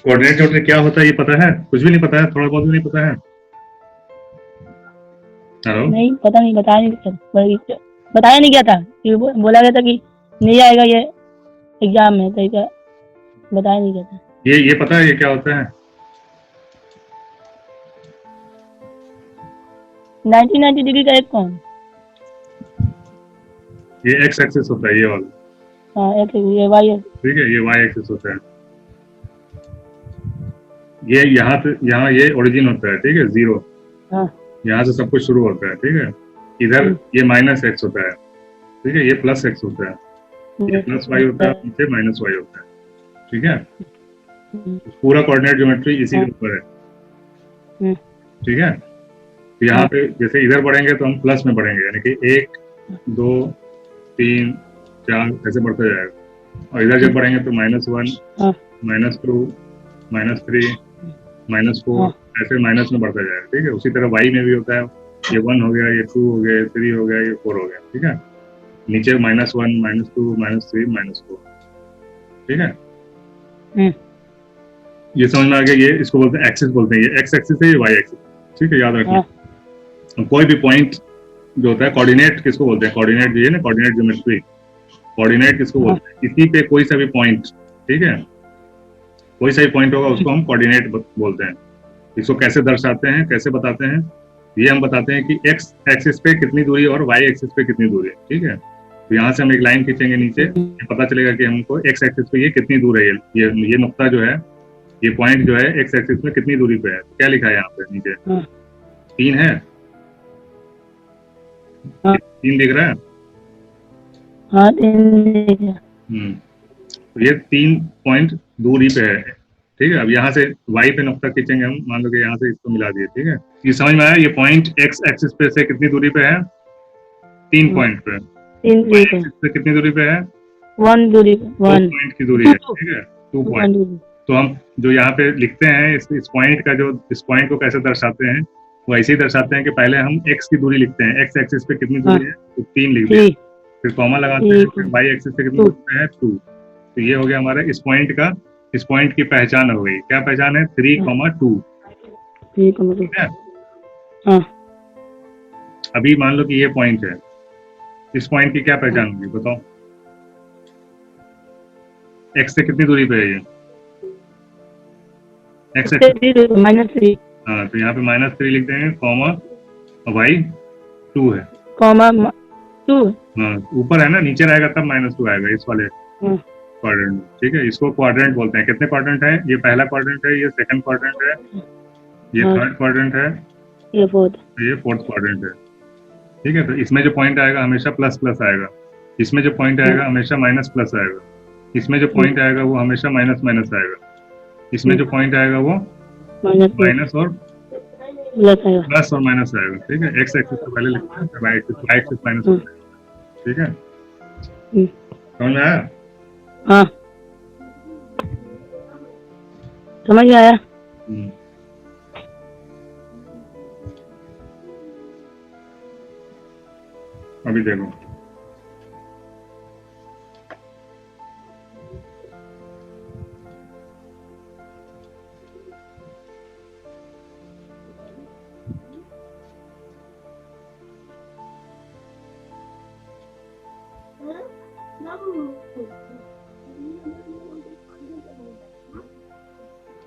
Coordinate geometry क्या होता है ये पता है? कुछ भी नहीं पता है? थोड़ा बहुत भी नहीं पता है? हेलो। नहीं पता नहीं, बताया नहीं सर, बताया नहीं गया था कि बोला गया था कि नहीं आएगा ये एग्जाम में, तो क्या बताया नहीं गया था। ये पता है ये क्या होता है? 90 डिग्री का एक कौन? ये एक्स एक्सिस होता है ये वाला, हाँ एक ये वाई है। ठीक है, ये वाई एक्सिस होता है। ये यहाँ ये ओरिजिन होता है, ठीक है, जीरो। हाँ यहाँ से सब कुछ शुरू होता है, ठीक है। इधर ये माइनस एक्स होता है, ठीक है, ये प्लस एक्स होता है, ये प्लस वाई होता है, नीचे माइनस वाई होता है, ठीक है। पूरा कोऑर्डिनेट ज्योमेट्री इसी के ऊपर है, ठीक है। तो यहाँ पे जैसे इधर बढ़ेंगे तो हम प्लस में बढ़ेंगे, यानी कि 1 2 3 4 ऐसे बढ़ते जाएगा। और इधर जब बढ़ेंगे तो -1 -2 -3 -4 ऐसे माइनस में बढ़ता जाएगा, ठीक है। उसी तरह वाई में भी होता है, ये 1 हो गया, ये 2 हो गया, ये 3 हो गया, ये 4 हो गया, ठीक है। नीचे -1 -2 -3 -4, ठीक है। ये समझ में आ गया? ये इसको बोलते हैं एक्सिस, बोलते हैं ये एक्स एक्सिस है, ये वाई एक्सिस, ठीक है, याद रखना। कोई भी पॉइंट जो होता है, कोऑर्डिनेट किसको बोलते हैं? कोऑर्डिनेट ये ना, कोऑर्डिनेट ज्योमेट्री, कोऑर्डिनेट किसको बोलते हैं? किसी पे कोई सा भी पॉइंट, ठीक है, कोई सा भी पॉइंट होगा उसको हम कोऑर्डिनेट बोलते हैं। इसको कैसे दर्शाते हैं, कैसे बताते हैं? ये हम बताते हैं कि एक्स एक्सिस पे कितनी दूरी और वाई एक्सिस पे कितनी दूरी है, ठीक है। तो यहाँ से हम एक लाइन खींचेंगे नीचे, ये पता चलेगा कि हमको एक्स एक्सिस पे ये कितनी दूर है, ये नुक्ता जो है, ये पॉइंट जो है एक्स एक्सिस में कितनी दूरी पे है। क्या लिखा है यहाँ पे नीचे? 3 है, 3 दिख रहा है? हाँ 3। तो ये 3 पॉइंट दूरी पे है, ठीक है। अब यहाँ से y पे नुक्ता खींचेंगे हम, मान लो कि यहाँ से इसको मिला दिए, ठीक है। ये समझ में आया? ये पॉइंट x एक्सिस पे से कितनी दूरी पे है? 3 पॉइंट पे। y एक्सिस पे कितनी दूरी पे है? 1 दूरी पे, 1 पॉइंट की दूरी है, ठीक है, 2 पॉइंट। तो हम जो यहाँ पे लिखते हैं इस पॉइंट का, जो इस पॉइंट को कैसे दर्शाते हैं, वो ऐसे ही दर्शाते हैं कि पहले हम x की दूरी लिखते हैं, x एक्सिस पे कितनी दूरी है तो 3 लिख दिया, फिर कॉमा लगाते हैं, फिर y एक्सिस पे कितनी दूरी पे है 2। तो ये हो गया हमारा इस पॉइंट का, इस पॉइंट की पहचान हो गई। क्या पहचान है? 3,2, ठीक है। अभी मान लो कि ये पॉइंट है, इस पॉइंट की क्या पहचान होगी बताओ? x से कितनी दूरी पे है ये? x से -3। हाँ, तो यहाँ पे -3 लिख देंगे, कॉमा, y 2 है, कॉमा 2। हाँ, ऊपर है ना, नीचे रहेगा तब -2 आएगा इस वाले क्वाड्रेंट, ठीक है। इसको क्वाड्रेंट बोलते हैं। कितने क्वाड्रेंट है? ये पहला क्वाड्रेंट है, ये सेकंड क्वाड्रेंट है, ये थर्ड क्वाड्रेंट है, ये फोर्थ क्वाड्रेंट है, ठीक है। तो इसमें जो पॉइंट आएगा हमेशा प्लस प्लस आएगा, इसमें जो पॉइंट आएगा हमेशा माइनस प्लस आएगा, इसमें जो पॉइंट आएगा वो हमेशा माइनस माइनस आएगा, इसमें जो पॉइंट आएगा वो माइनस और प्लस और माइनस आएगा, ठीक है। एक्स एक्सिस से पहले लिखते हैं, वाई एक्सिस माइनस, ठीक है। समझ में आया? हाँ समझ आया। अभी देखो,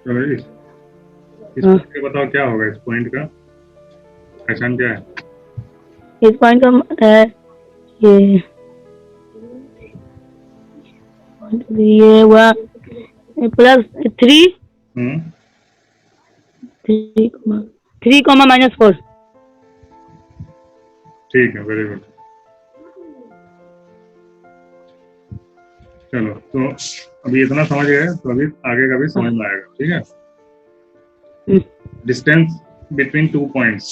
चलो इस पॉइंट का बताओ क्या होगा? इस पॉइंट का पहचान क्या है? इस पॉइंट का है ये हुआ +3 -4। ठीक है, वेरी गुड। चलो, तो अभी इतना समझ गए, तो अभी आगे का भी समझ में आएगा, ठीक है। डिस्टेंस बिटवीन 2 पॉइंट्स,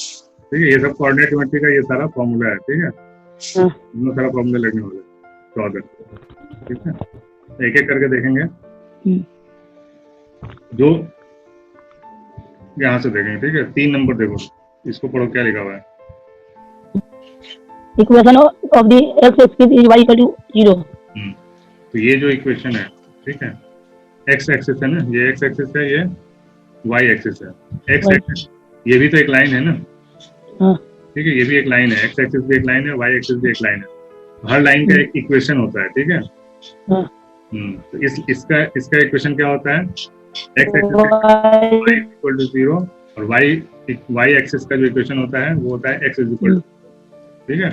ठीक है। ये सब कोऑर्डिनेट ज्योमेट्री का ये सारा फॉर्मूला है, ठीक है। इतना सारा फॉर्मूला लगने वाले 14, ठीक है। एक एक करके देखेंगे, जो यहाँ से देखेंगे, ठीक है। 3 नंबर देखो, इसको पढ़ो, क्या लिखा हुआ है? Equation of the x axis is y = 0। तो ये जो इक्वेशन है, ठीक है, एक्स एक्सिस है ना, ये एक्स एक्सिस है, ये वाई एक्सिस है। X Y। एक्सिस ये भी तो एक लाइन है ना, हाँ ठीक है, ये भी एक लाइन है, एक्स एक्सिस भी एक लाइन है, वाई एक्सिस भी एक लाइन है। हर लाइन का एक इक्वेशन होता है, ठीक है। हाँ। तो इसका इसका इक्वेशन क्या होता है, एक्स एक्सिस का y Y। इक्वल टू 0, और वाई एक्सिस का जो इक्वेशन होता है वो होता है x इज इक्वल टू, ठीक है।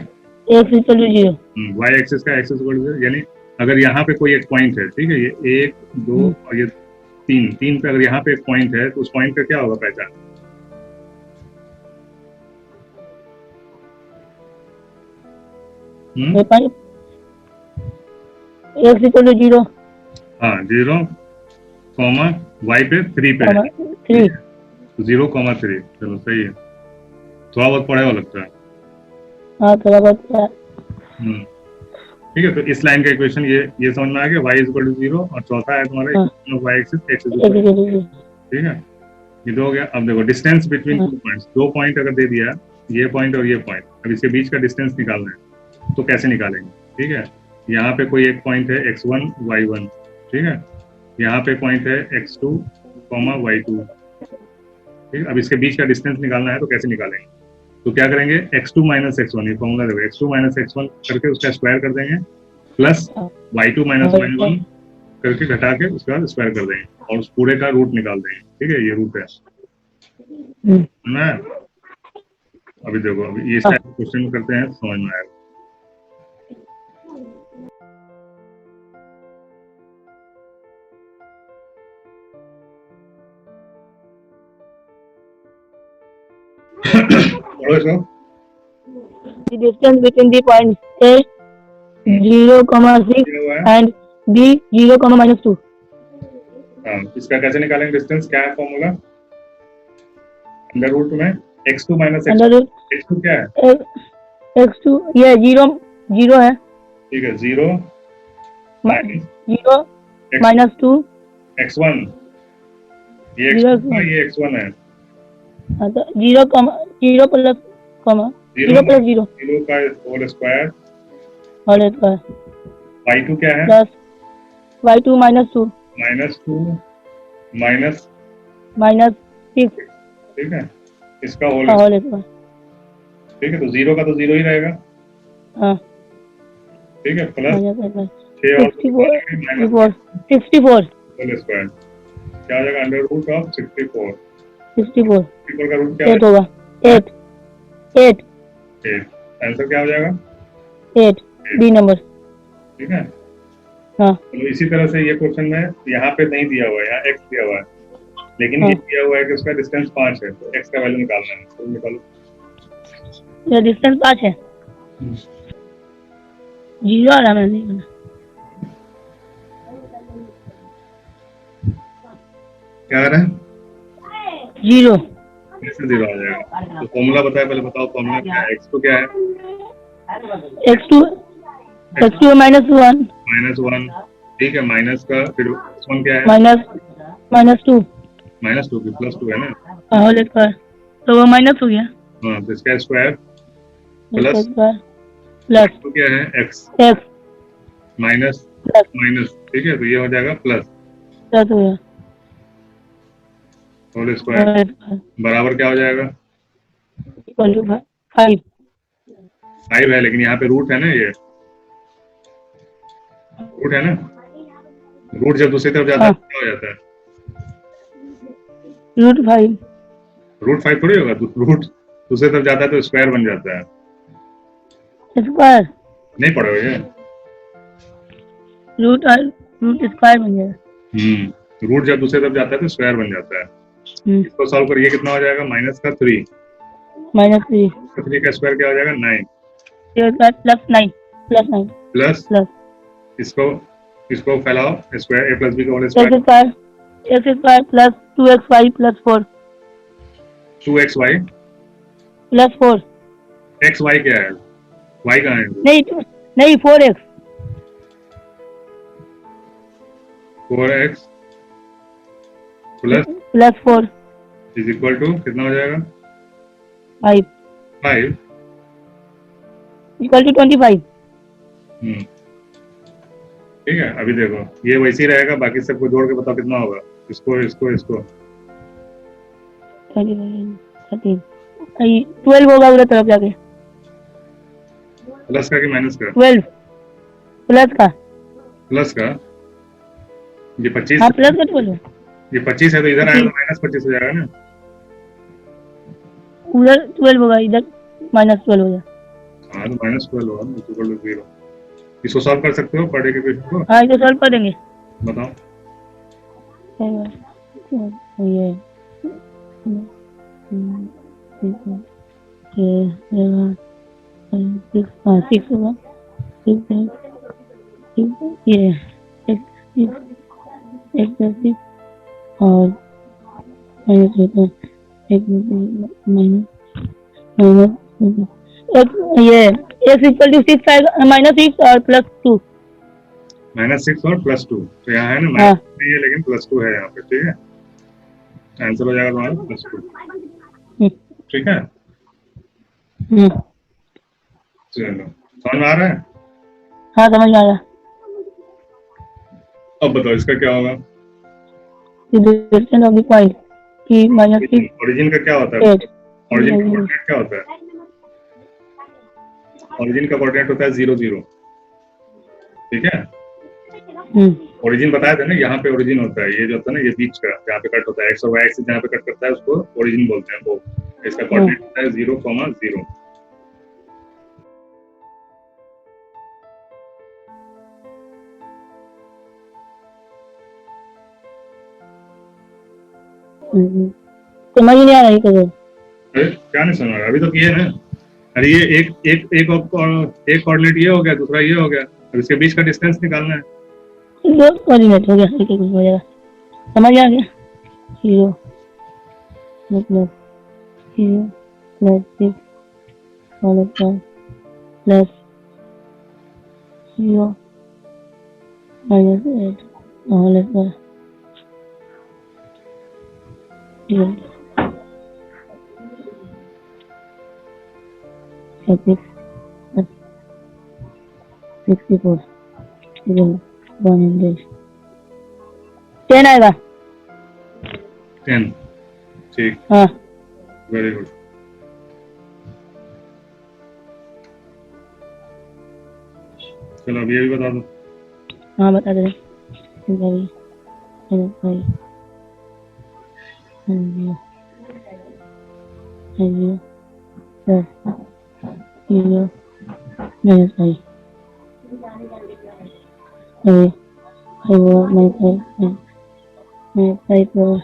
X equal to 0। Y axis का x इज इक्वल टू, यानी अगर यहाँ पे कोई एक पॉइंट है, ठीक है, ये 1 2 और ये 3 पे अगर यहाँ पे एक पॉइंट है तो उस पॉइंट का क्या होगा पहचान। X इक्वल टू 0, हाँ 0 कॉमा वाई पे 3 पे है, 3। 0,3, चलो सही है, थोड़ा बहुत पढ़े हो लगता है। हाँ थोड़ा बहुत। ठीक है, तो इस लाइन का इक्वेशन ये समझ में आ गया, y इज इक्वल टू 0, और चौथा है तुम्हारा हाँ। Equation of y axis x is equal to, ठीक है। ये दो हो गया। अब देखो डिस्टेंस बिटवीन टू पॉइंट्स, दो पॉइंट अगर दे दिया, ये पॉइंट और ये पॉइंट, अब इसके बीच का डिस्टेंस निकालना है, तो कैसे निकालेंगे, ठीक है। यहाँ पे कोई एक पॉइंट है x1 y1, ठीक है, यहाँ पे पॉइंट है x2 y2, ठीक है। अब इसके बीच का डिस्टेंस निकालना है तो कैसे निकालेंगे, तो क्या करेंगे, x2 माइनस x1, ये फॉर्मूला देखो, x2 माइनस x1 करके उसका स्क्वायर कर देंगे, प्लस y2 माइनस y1 करके घटा के उसका स्क्वायर कर देंगे, और उस पूरे का रूट निकाल देंगे, ठीक है, ये रूट है ना। अभी देखो, अभी इस टाइप क्वेश्चन करते हैं, समझ में आएगा। The distance between the points A 0,6 and B 0,-2। हाँ, इसका कैसे निकालेंगे डिस्टेंस, क्या है फॉर्मूला, अंडर रूट में x2 माइनस x2 क्या है, x2 ये 0 है, ठीक है, 0 माइनस 2 x1, ये x2 है, ये x1 है, हाँ तो 0 प्लस 0 प्लस 0 का whole square, whole square, y2 क्या है, प्लस y2 माइनस 2 माइनस 6, ठीक है, इसका होल स्क्वायर, ठीक है, तो 0 का तो 0 ही रहेगा, हाँ ठीक है, प्लस 6 और 64 होल स्क्वायर, क्या आ जाएगा, अंडर रूट ऑफ 64 का रूट क्या 8 होगा, 8 आंसर क्या हो जाएगा, 8 बी नंबर, ठीक है। हाँ तो इसी तरह से ये क्वेश्चन में यहाँ पे नहीं दिया हुआ है, यहाँ x दिया हुआ है, लेकिन ये दिया हुआ है कि उसका डिस्टेंस 5 है, तो x का वैल्यू निकालना है, तो निकालो। ये डिस्टेंस 5 है, 0 आ रहा है, नहीं क्या आ रहा है, 0, कैसे 0 आ जाएगा, तो फॉर्मूला बताया, पहले बताओ फॉर्मूला क्या है, x तो क्या है, x2 -1, ठीक है, माइनस का फिर x1 क्या है, -2 की +2 है ना, होल स्क्वायर, तो वो माइनस हो गया, हाँ, तो इसका स्क्वायर प्लस तो क्या है x माइनस, ठीक है, तो ये हो जाएगा प्लस हो गया, होल स्क्वायर बराबर क्या हो जाएगा, इक्वल टू 5 है, लेकिन यहाँ पे रूट है ना, ये रूट है ना, रूट जब दूसरी तरफ जाता है क्या हो जाता है, रूट 5 थोड़ी होगा, रूट दूसरी तरफ जाता है तो स्क्वायर बन जाता है, स्क्वायर नहीं पढ़े हो ये, रूट स्क्वायर बन जाएगा, रूट जब दूसरी तरफ जाता है तो स्क्वायर बन जाता है। इसको सॉल्व करिए, कितना हो जाएगा, -3 का स्क्वायर क्या हो जाएगा, 9 प्लस इसको फैलाओ, स्क्वायर a प्लस b का whole square, x² plus 2xy plus 4 2xy plus 4, xy क्या है, y कहाँ है, नहीं 4x 4x plus 4 is equal to कितना हो जाएगा, 5 इक्वल टू 25, ठीक है, अभी देखो ये वैसे ही रहेगा, बाकी सबको जोड़ के बताओ कितना होगा। इसको इसको इसको 13 12 होगा उधर तरफ जाके। प्लस का कि माइनस का? 12 प्लस का। प्लस का। ये 25 हाँ प्लस का 12 ये 25 है तो इधर आएगा तो ठीक। -25 हो जाएगा ना। उधर 12 होगा, इधर -12 हो जाएगा। हाँ तो -12 होगा ना, इक्वल टू 0। इसको सॉल्व कर सकते हो पढ़े के क्वेश्चन को? हाँ इसे सॉल्व कर देंगे। बताओ। ये ये 6 होगा, 6 ये एक 6 और एक माइनस एक ये x इक्वल टू 6 आएगा, -6 और +2। -6 और +2 तो यहाँ है ना, हाँ। माइनस नहीं है लेकिन +2 है यहाँ पे। ठीक है, आंसर हो जाएगा तुम्हारा +2। ठीक है, चलो समझ में आ रहा है? हाँ समझ में आया। अब बताओ इसका क्या होगा। डिविजन ऑफ द पॉइंट कि -6 ओरिजिन का क्या होता है? ओरिजिन का कोऑर्डिनेट क्या होता है? ओरिजिन का कोऑर्डिनेट होता है 0 0। ठीक है, ओरिजिन बताया था ना, यहाँ पे ओरिजिन होता है, ये जो होता है ना, ये बीच का जहाँ पे कट होता है, एक्स और वाई एक्सिस जहाँ पे कट करता है उसको ओरिजिन बोलते हैं। वो इसका कोऑर्डिनेट होता है 0, 0। समझ नहीं आ रहा है करो। अरे क्या नहीं समझ रहा, अभी तो किए ना। अरे ये एक कोऑर्डिनेट ये हो गया, दूसरा ये हो गया, अब इसके बीच का डिस्टेंस निकालना है। दो कोऑर्डिनेट हो गया, एक एक हो जाएगा। समझ आ गया। 0 मतलब 0 +6 और प्लस 0 -8 और -64 100 10 आएगा। 10। ठीक, हाँ वेरी गुड। चलो अब ये भी बता दो। हाँ बता दे। भाई भाई $50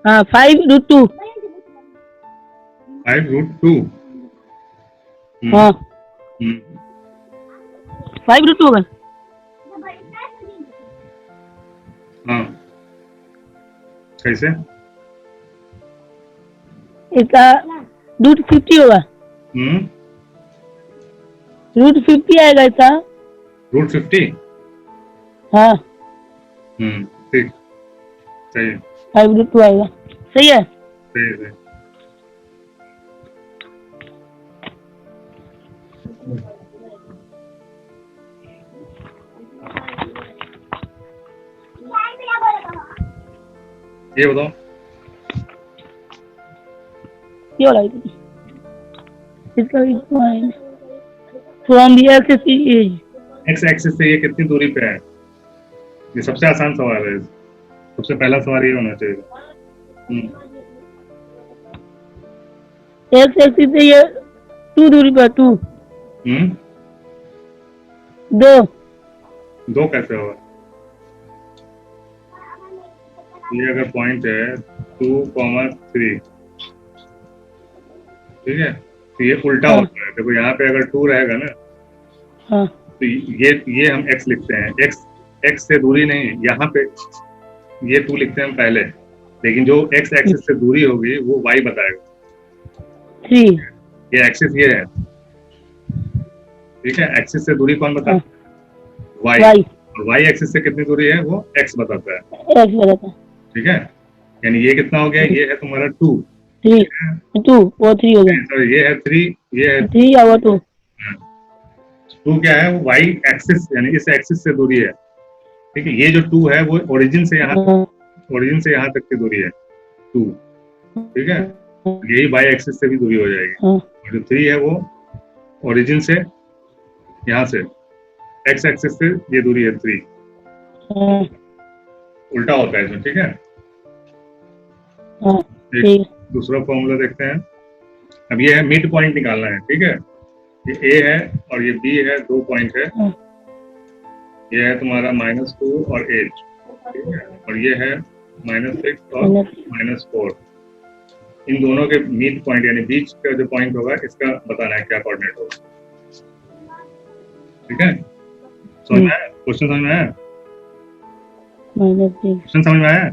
हाँ 5√2। 5√2। हाँ 5√2 होगा। हाँ कैसे? इसका √50 होगा। √50 आएगा इसका। √50। हाँ ठीक, सही है। 5√2 आएगा। सही है। सही है। ये बताओ ये वाला इसका फ्रॉम द एक्स एक्सिस से ये कितनी दूरी पे है? ये सबसे आसान सवाल है, सबसे पहला सवाल ये होना चाहिए। एक्स एक्सिस से ये 2 दूरी पर 2। 2 2 कैसे होगा? ये अगर पॉइंट है 2,3, ठीक है, तो ये उल्टा हाँ होता है। देखो यहाँ पे अगर 2 रहेगा ना, हाँ तो ये हम x लिखते हैं। x से दूरी नहीं, यहाँ पे ये 2 लिखते हैं हम पहले, लेकिन जो x एक्सिस से दूरी होगी वो y बताएगा। 3 ये एक्सिस ये है, ठीक है। एक्सिस से दूरी कौन बताता हाँ है? y। y और y एक्सिस से कितनी दूरी है वो x बताता है, x बताता है। ठीक है। यानी ये कितना हो गया? ये है तुम्हारा 2, 3 2 वो 3 हो गया। सॉरी ये है 3, ये है 3 या वो 2 2। क्या है? वो y एक्सिस यानी इस एक्सिस से दूरी है, ठीक है। ये जो 2 है वो ओरिजिन से यहाँ हाँ तक की दूरी है 2, ठीक है। यही y एक्सिस से भी दूरी हो जाएगी। हाँ और जो 3 है वो ओरिजिन से यहाँ से x एक्सिस से ये दूरी है 3, हाँ उल्टा होता है इसमें, ठीक है। हाँ एक ठीक दूसरा फॉर्मूला देखते हैं। अब ये है मिड पॉइंट निकालना है, ठीक है। ये a है और ये b है, 2 पॉइंट है। हाँ ये है तुम्हारा -2 और 8, ठीक है। और ये है -6 और -4। इन दोनों के मिड पॉइंट यानी बीच का जो पॉइंट होगा इसका बताना है क्या कोऑर्डिनेट होगा, ठीक है। समझ में आया? क्वेश्चन समझ में आया? -6 क्वेश्चन समझ में आया?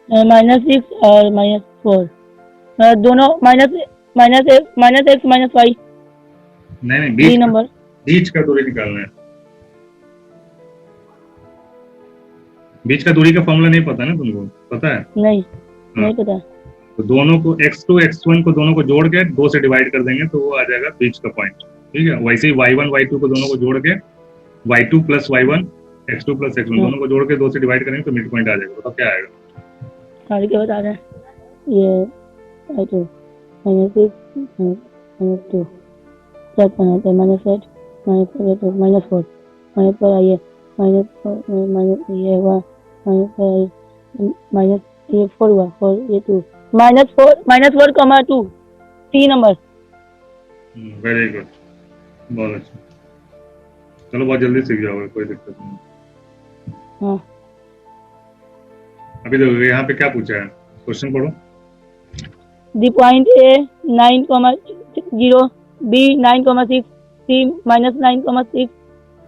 -6 और -4 दोनों -x -y नहीं 3 नंबर बीच का दूरी निकालना है। बीच का दूरी का फॉर्मूला नहीं पता ना तुमको? पता है? नहीं हाँ। नहीं पता। तो दोनों को x2 x1 को दोनों को जोड़ के 2 से डिवाइड कर देंगे तो वो आ जाएगा बीच का पॉइंट, ठीक है। वैसे ही y1 y2 को दोनों को जोड़ के y2 plus y1 x2 plus x1 दोनों को जोड़ के 2 से डिवाइड करेंगे तो मिड पॉइंट आ जाएगा। तो क्या आएगा? आगे क्या बता रहे हैं ये -6 -2 चेक करना है -8 -4 -4 आइए -4 ये हुआ माइनस ये 4 हुआ 4 ये 2 -4 कमा 2 3 नंबर। वेरी गुड, बहुत अच्छा। चलो बहुत जल्दी सीख जाओगे, कोई दिक्कत नहीं। हाँ अभी देखो यहाँ पे क्या पूछा है, क्वेश्चन पढ़ो। The point A 9,0 B 9,6 C -9,6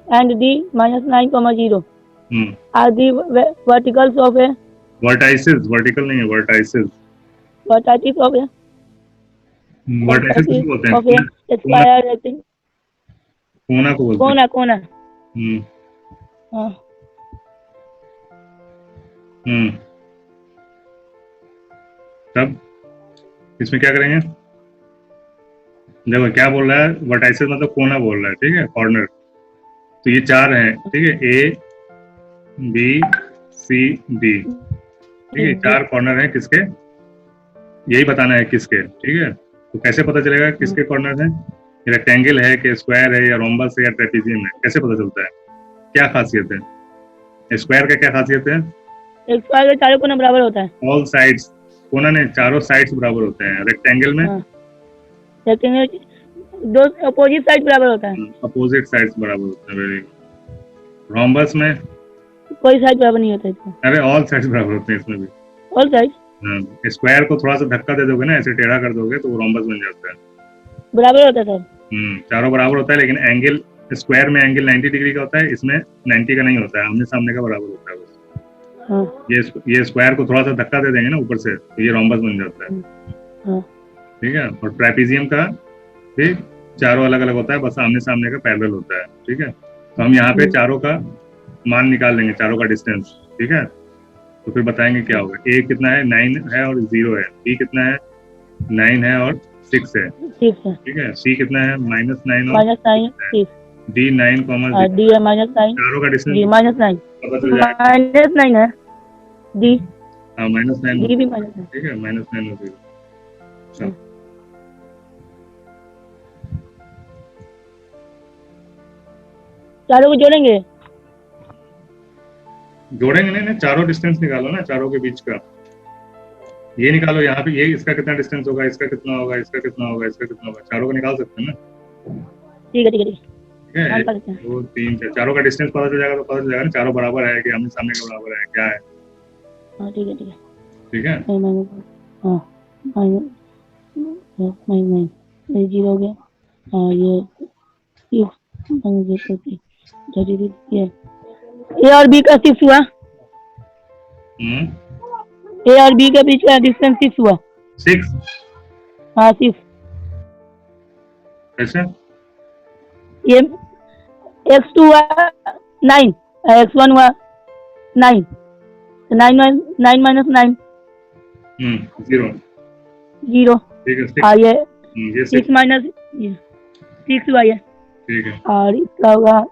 and D -9,0 are the verticals of a vertices, vertical नहीं है, vertices. vertices of a vertices किसको बोलते of a हैं? square rectangle कोना को बोलते हैं। कोना हम्म हाँ हम्म तब इसमें क्या करेंगे? देखो क्या बोल रहा है, वर्टाइसिस मतलब कोना बोल रहा है, ठीक है, कॉर्नर। तो ये 4 हैं, ठीक है, A B C D, ठीक है। 4 कॉर्नर हैं किसके, यही बताना है किसके, ठीक है। तो कैसे पता चलेगा किसके कॉर्नर हैं? रेक्टेंगल है कि स्क्वायर है या रोम्बस है या ट्रेपेजियम है, कैसे पता चलता है? क्या खासियत है स्क्वायर का? क्या खासियत है? एक स्क्वायर का चारों कोना बराबर होता है। ऑल साइड्स, कोना नहीं, चारों साइड्स बराबर होते हैं। रेक्टेंगल में रेक्टेंगल दो अपोजिट साइड बराबर होता है। अपोजिट साइड्स बराबर होते हैं। Very good. रोम्बस में कोई साइड बराबर नहीं होता इसमें। अरे ऑल साइड्स बराबर होते हैं इसमें भी। ऑल साइड स्क्वायर को थोड़ा सा धक्का दे दोगे ना, ऐसे टेढ़ा कर दोगे तो वो रोम्बस बन जाता है। बराबर होता है सर। चारों बराबर होता है, लेकिन एंगल स्क्वायर में एंगल 90 डिग्री का होता है, इसमें 90 का नहीं होता है, आमने सामने का बराबर होता है बस। हाँ ये स्क्वायर को थोड़ा सा धक्का दे देंगे ना ऊपर से तो ये रोम्बस बन जाता है, हाँ ठीक है। और ट्रेपेजियम का भी चारों अलग अलग होता है, बस आमने सामने का पैरेलल होता है, ठीक है। तो हम यहाँ पे चारों का मान निकाल लेंगे, चारों का डिस्टेंस, ठीक है। तो फिर बताएंगे क्या होगा। ए कितना है? 9 है और 0 है। बी कितना है? 9 है और 6 है, ठीक है। सी कितना है? -9 और -9 डी 9, डी है -9 चारों का डिस्टेंस -9 पता चल जाएगा। -9 है डी हाँ -9 डी भी -9 ठीक है, -9 और 0। चलो चारों को जोड़ेंगे। जोड़ेंगे नहीं ना, चारों डिस्टेंस निकालो ना, चारों के बीच का ये निकालो। यहाँ पे ये इसका कितना डिस्टेंस होगा, इसका कितना होगा, इसका कितना होगा, इसका कितना होगा, चारों का निकाल सकते हैं ना। ठीक है ठीक है ठीक है, हाँ 1 करते हैं। 2 3 4, चारों का डिस्टेंस पता चल जाएगा तो पता चल जाएगा ना चारों बराबर है कि आमने सामने के बराबर है, क्या है। हाँ ठीक है ठीक है। ठीक है, नहीं माइनस, हाँ माइनस माइनस ये 0 हो गया। हाँ ये माइनस ये 33 ये ए और बी का 6 हुआ। ए और बी के बीच का डिस्टेंस 6 हुआ। 6 हाँ 6। ऐसे ये x2 हुआ 9, x1 हुआ 9, तो 9 माइनस 9 0। 0। ठीक है, 6 हाँ ये ये 6। 6 माइनस 6 हुआ ये। ठीक है, और इसका होगा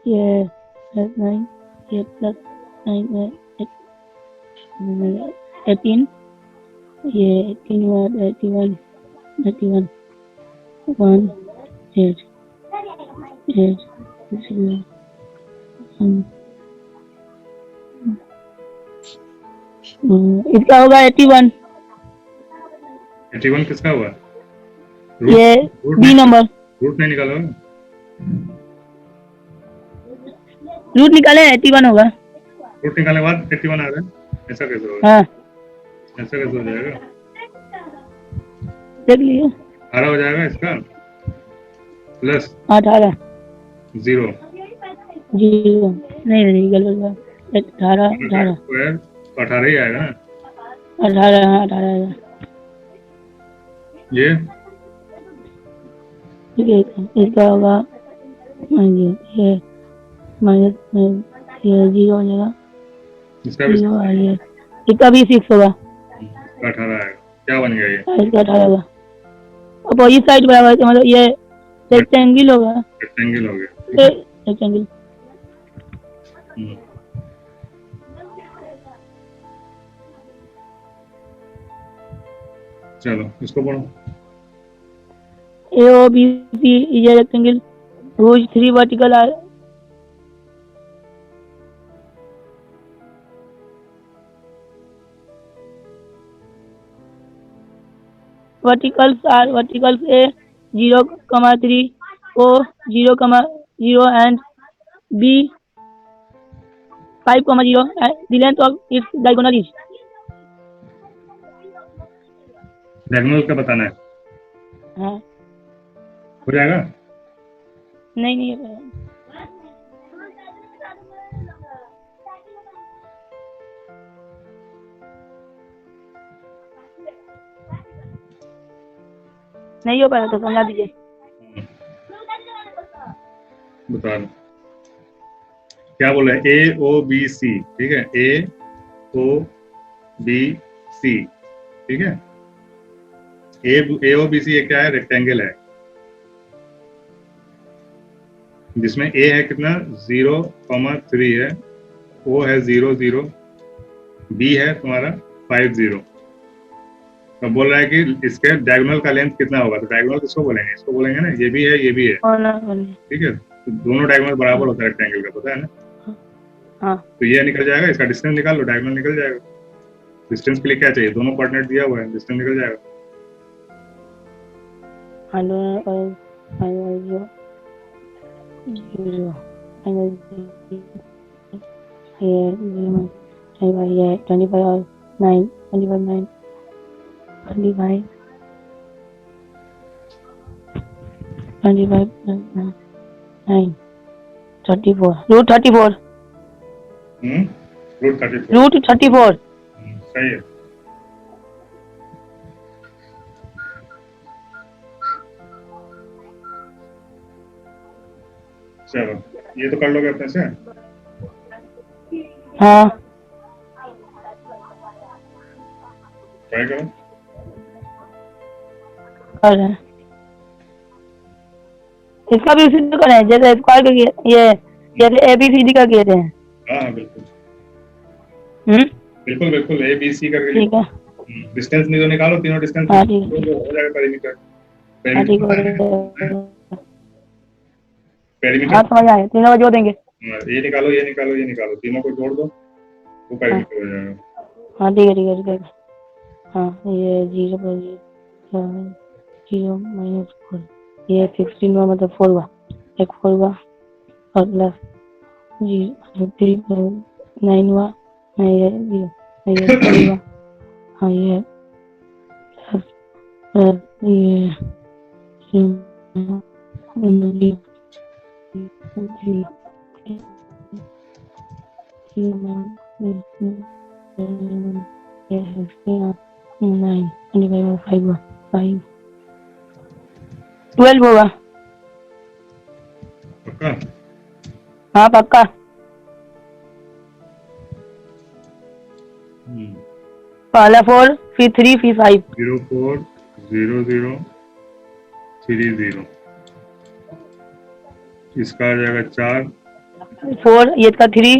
ये प्लस 9, ये प्लस 9 18, ये 18 हुआ 81 1 8 8 0 इसका होगा 81। 81 किसका हुआ? ये बी नंबर रूट नहीं निकालो, रूट निकाले 81 होगा। रूट निकालने के बाद 81 आ रहा है, ऐसा कैसे होगा? हाँ ऐसा कैसे हो जाएगा? देख लीजिए 18 हो जाएगा इसका, प्लस 18 0 0 नहीं गलत 18 स्क्वायर तो 18 ही आएगा ना। 18 हाँ 18 ये ठीक है। इसका होगा ये माइनस ये 0 हो जाएगा, इसका भी 0 ये इसका भी 6 होगा। 18 आएगा, क्या बन गया ये? इसका 18 होगा। अपोजिट साइड बराबर है, मतलब ये रेक्टेंगल होगा। रेक्टेंगल हो गया। रेक्टेंगल चलो इसको पढ़ो। A O B C is a rectangle whose 3 vertical are verticals A 0, 3, O 0, 0 and B 5, 0 and the length of its diagonal is diagonal का बताना है, हाँ हो जाएगा। नहीं नहीं हो पाया तो समझा दीजिए। बता दो क्या बोला है, ए ओ बी सी। ठीक है, ए ओ बी सी। ठीक है, ए ओ बी सी ये क्या है? रेक्टेंगल है जिसमें ए है कितना 0,3 है, ओ है 0 0, बी है तुम्हारा 5 0। तो बोल रहा है कि इसके डायगोनल का लेंथ कितना होगा, तो डायगोनल किसको बोलेंगे? इसको बोलेंगे ना, ये भी है ये भी है। ठीक है, तो दोनों डायगोनल बराबर होता है रेक्टेंगल का, पता है ना। हाँ तो ये निकल जाएगा, इसका डिस्टेंस निकाल लो, डायगोनल निकल जाएगा। डिस्टेंस के लिए क्या चाहिए? दोनों कोऑर्डिनेट दिया हुआ है, डिस्टेंस निकल जाएगा। ये 25 और 9 25 9 25 25 9 34 रूट 34 रूट 34 सही है। चलो ये तो कर लोगे अपने से। हाँ ट्राई करो। कर रहे हैं, इसका भी उसी तरह करें जैसे स्क्वायर का ये जैसे ABCD का किए थे। हाँ बिल्कुल बिल्कुल बिल्कुल, ए बी सी करके ठीक है। डिस्टेंस नहीं तो निकालो, तीनों डिस्टेंस हाँ ठीक है हो जाएगा पेरीमीटर। हाँ ठीक है पेरीमीटर हाँ समझ आए, तीनों का जोड़ देंगे। ये निकालो ये निकालो ये निकालो, तीनों को जोड़ दो वो पेरीमीटर हो जाएगा। हाँ ठीक है ठीक है ठीक है। हाँ ये 0 0 -4 ये 16 हुआ मतलब 4 हुआ। एक 4 हुआ और प्लस 3 9 हुआ, नहीं ये 0, ये 4 हुआ, हाँ ये प्लस ये 12 होगा। पक्का? हाँ पक्का। पहला 4 फिर 3 फिर 5। 0 4 0 0 3 0, इसका आ जाएगा 4 4 ये इसका 3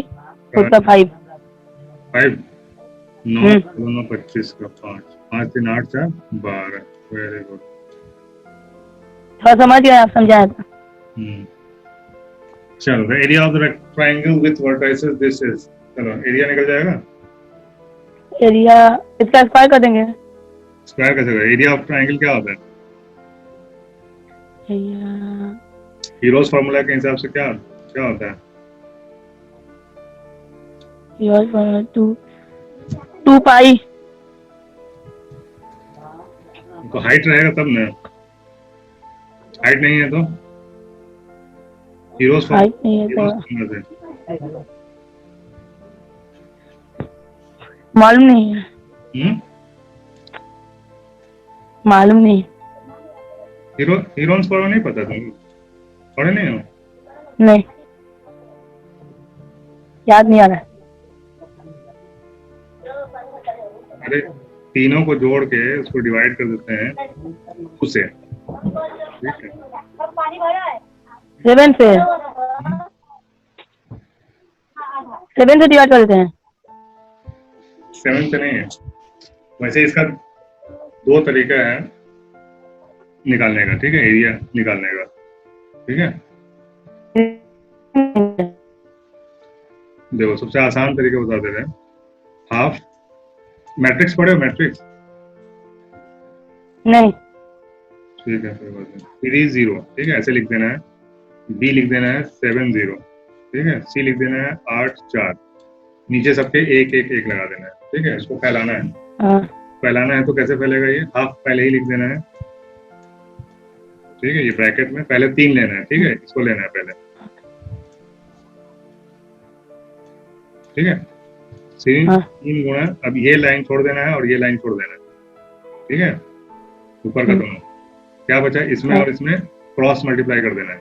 उसका 5। 5 9 दोनों 25 का 5 5 3 8 4 12। Very good. थोड़ा समझ गया, आप समझाया था। चलो, the area of the triangle with vertices this is, चलो एरिया निकल जाएगा। एरिया इसका स्क्वायर कर देंगे। स्क्वायर कैसे होगा? एरिया ऑफ ट्रायंगल क्या होता है? एरिया हीरोज फार्मूला के हिसाब से क्या क्या होता है? 2 पाई। तो हाइट रहेगा तब ना, हाइट नहीं है तो हीरोज हाइट नहीं है तो फार्मूला से मालूम नहीं है, मालूम नहीं। हीरोज फार्मूला नहीं पता तुमको? पढ़े नहीं हो? नहीं, याद नहीं आ रहा। अरे तीनों को जोड़ के उसको डिवाइड कर देते हैं उसे, ठीक है? 7 से 7 से डिवाइड कर देते हैं। 7 से नहीं है, वैसे इसका 2 तरीका है निकालने का, ठीक है? एरिया निकालने का, ठीक है? देखो सबसे आसान तरीका बता दे रहे हैं। हाफ मैट्रिक्स पढ़े हो? मैट्रिक्स नहीं, ठीक है, कोई बात नहीं। 3 0, ठीक है, ऐसे लिख देना है। बी लिख देना है 7 0, ठीक है। सी लिख देना है 8 4, नीचे सबके 1 1 1 लगा देना है, ठीक है। इसको फैलाना है। हाँ फैलाना है तो कैसे फैलेगा? ये हाफ पहले ही लिख देना है, ठीक है। ये ब्रैकेट में पहले 3 लेना है, ठीक है, इसको लेना है पहले, ठीक है। हाँ 3 गुणा, अब ये लाइन छोड़ देना है और ये लाइन छोड़ देना है, ठीक है। ऊपर का दोनों क्या बचा? इसमें और इसमें क्रॉस मल्टीप्लाई कर देना है।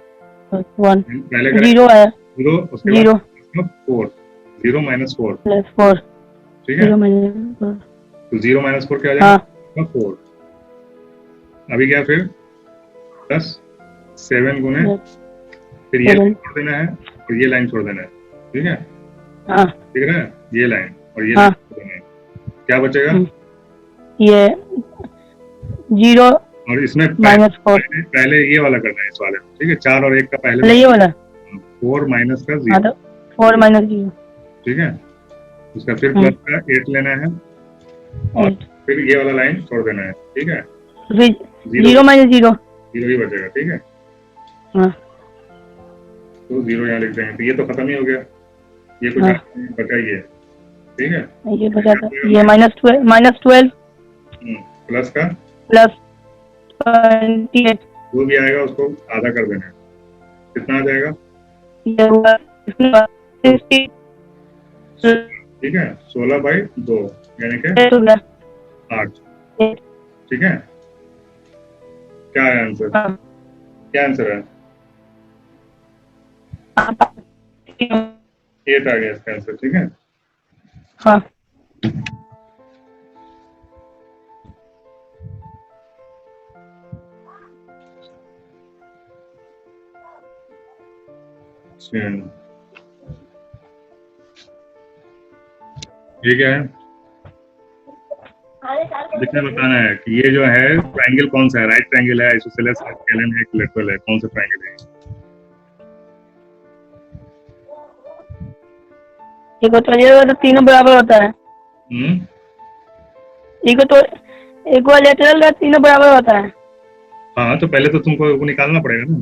1 पहले 0 है, 0, उसके 0 बाद 4 0 - 4, प्लस 4, ठीक है। 0 माइनस 4, तो 0 - 4 क्या हो जाएगा? 4। अभी क्या फिर प्लस 7 गुने, फिर ये लाइन छोड़ देना है और ये लाइन छोड़ देना है, ठीक है। हाँ ठीक है, ये लाइन और ये हाँ लाइन छोड़ देना है। क्या बचेगा? ये 0 और इसमें -4, पहले ये वाला करना है इस वाले में, ठीक है। 4 और 1 का पहले ये वाला 4 माइनस का 0, हाँ तो 4 - 0, ठीक है। उसका फिर प्लस का 8 लेना है और फिर ये वाला लाइन छोड़ देना है, ठीक है। फिर 0 - 0 0 ही बचेगा, ठीक है। हाँ तो 0 यहाँ लिख देंगे, तो ये तो खत्म ही हो गया। ये कुछ बचा ही है, ठीक है। ये बचा था, ये -12 प्लस का प्लस 28, जो भी आएगा उसको आधा कर देना है। कितना आ जाएगा? ये हुआ 60, ठीक है, 16/2 यानी कि 8, ठीक है। क्या है आंसर? क्या आंसर है? 8 आ गया इसका आंसर, ठीक है। हाँ ये क्या है? जितना बताना है कि ये जो है ट्रायंगल कौन सा है? राइट ट्रायंगल है, आइसोसेलेस है, स्केलन है, इक्विलैटरल है? कौन सा ट्रायंगल है? तो तीनों बराबर होता है। इक्विलैटरल का तीनों बराबर होता है। हाँ, तो पहले तो तुमको वो निकालना पड़ेगा ना।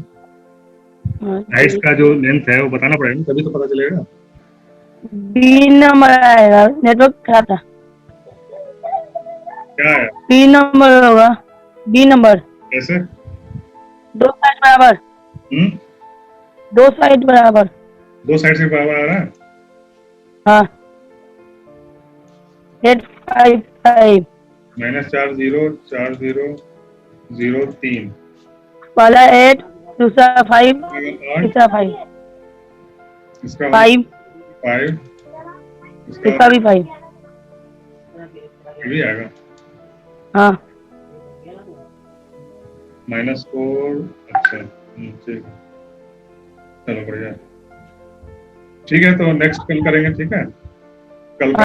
हाँ, साइड्स का जो लेंथ है वो बताना पड़ेगा ना, तभी तो पता चलेगा। बी नंबर आएगा, नेटवर्क खराब था। क्या है? बी नंबर होगा, बी नंबर। कैसे? दो साइड बराबर, हम्म, दो साइड बराबर। दो साइड से बराबर आ रहा है। हाँ, 855। -4 0 4 0 0 3। पहला 8, दूसरा 5, 8, तीसरा 5, इसका 5, 5, इसका इसका भी 5। ये भी आएगा। हाँ, -4। अच्छा, ठीक है, चलो बढ़िया। ठीक है, तो नेक्स्ट कल करेंगे, ठीक है। कल